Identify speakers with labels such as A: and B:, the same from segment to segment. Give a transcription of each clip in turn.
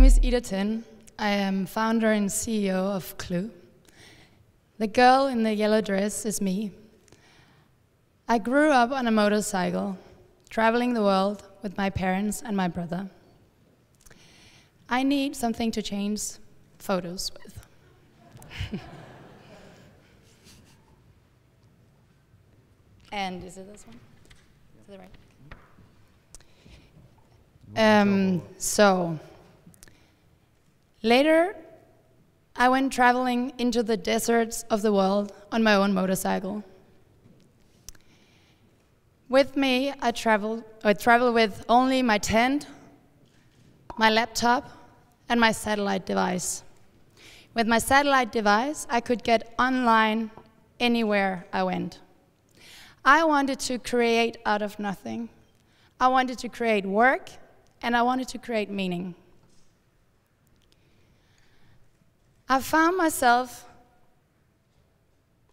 A: is Ida Tin. I am founder and CEO of Clue. The girl in the yellow dress is me. I grew up on a motorcycle, traveling the world with my parents and my brother. I need something to change photos with. And is it this one? To the right. So, later, I went traveling into the deserts of the world on my own motorcycle. With me, I travel with only my tent, my laptop, and my satellite device. With my satellite device, I could get online anywhere I went. I wanted to create out of nothing. I wanted to create work, and I wanted to create meaning. I found myself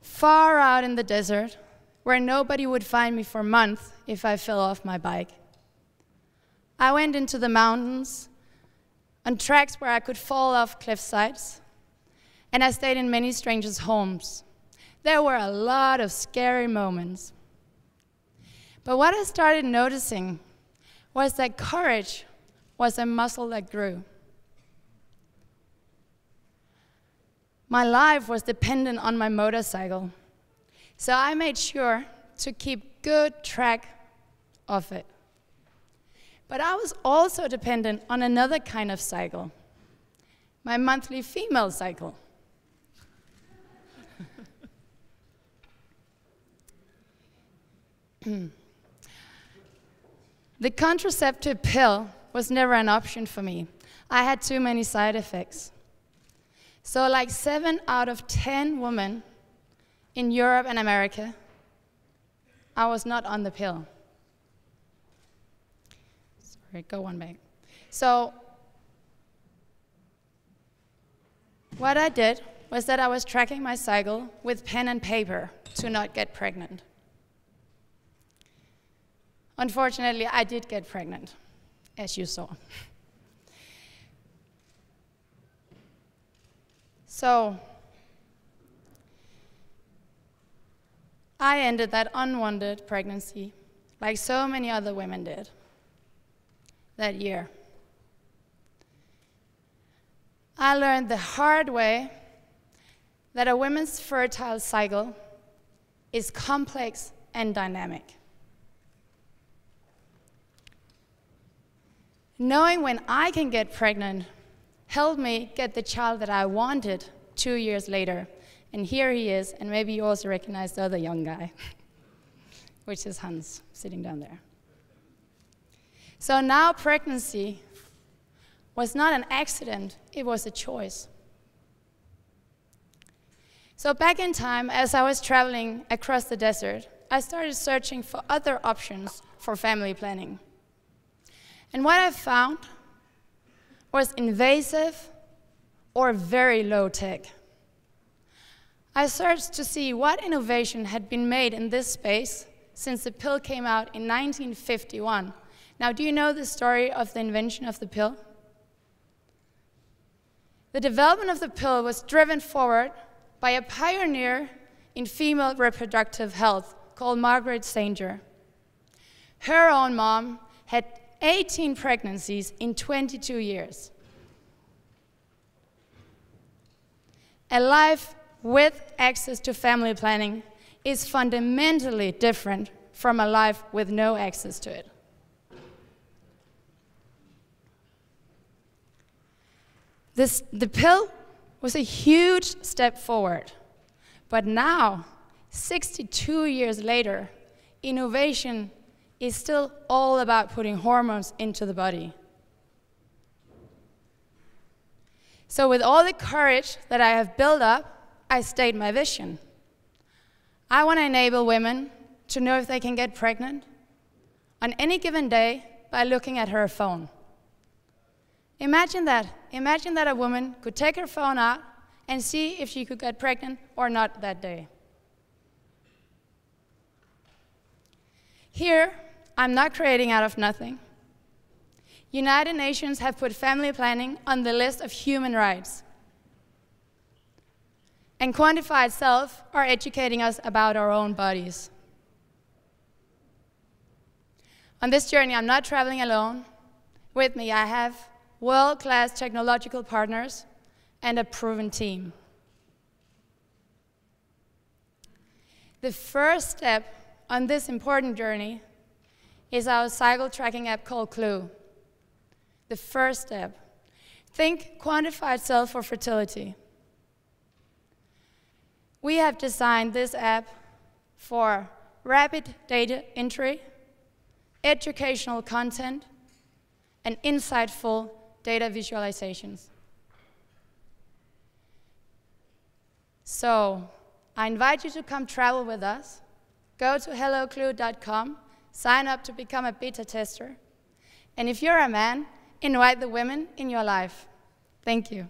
A: far out in the desert, where nobody would find me for months if I fell off my bike. I went into the mountains, on tracks where I could fall off cliff sides, and I stayed in many strangers' homes. There were a lot of scary moments. But what I started noticing was that courage was a muscle that grew. My life was dependent on my motorcycle, so I made sure to keep good track of it. But I was also dependent on another kind of cycle, my monthly female cycle. The contraceptive pill was never an option for me. I had too many side effects. So like 7 out of 10 women in Europe and America, I was not on the pill. Sorry, go one back. So what I did was that I was tracking my cycle with pen and paper to not get pregnant. Unfortunately, I did get pregnant, as you saw. So I ended that unwanted pregnancy, like so many other women did that year. I learned the hard way that a woman's fertile cycle is complex and dynamic. Knowing when I can get pregnant helped me get the child that I wanted 2 years later. And here he is, and maybe you also recognize the other young guy, which is Hans, sitting down there. So now pregnancy was not an accident, it was a choice. So back in time, as I was traveling across the desert, I started searching for other options for family planning. And what I found was invasive or very low tech. I searched to see what innovation had been made in this space since the pill came out in 1951. Now, do you know the story of the invention of the pill? The development of the pill was driven forward by a pioneer in female reproductive health called Margaret Sanger. Her own mom had 18 pregnancies in 22 years. A life with access to family planning is fundamentally different from a life with no access to it. The pill was a huge step forward, but now, 62 years later, innovation is still all about putting hormones into the body. So with all the courage that I have built up, I state my vision. I want to enable women to know if they can get pregnant on any given day by looking at her phone. Imagine that. Imagine that a woman could take her phone out and see if she could get pregnant or not that day. Here, I'm not creating out of nothing. United Nations have put family planning on the list of human rights. And Quantify itself are educating us about our own bodies. On this journey, I'm not traveling alone. With me, I have world-class technological partners and a proven team. The first step on this important journey is our cycle tracking app called Clue. The first step. Think Quantify itself for fertility. We have designed this app for rapid data entry, educational content, and insightful data visualizations. So, I invite you to come travel with us. Go to helloclue.com, sign up to become a beta tester, and if you're a man, invite the women in your life. Thank you.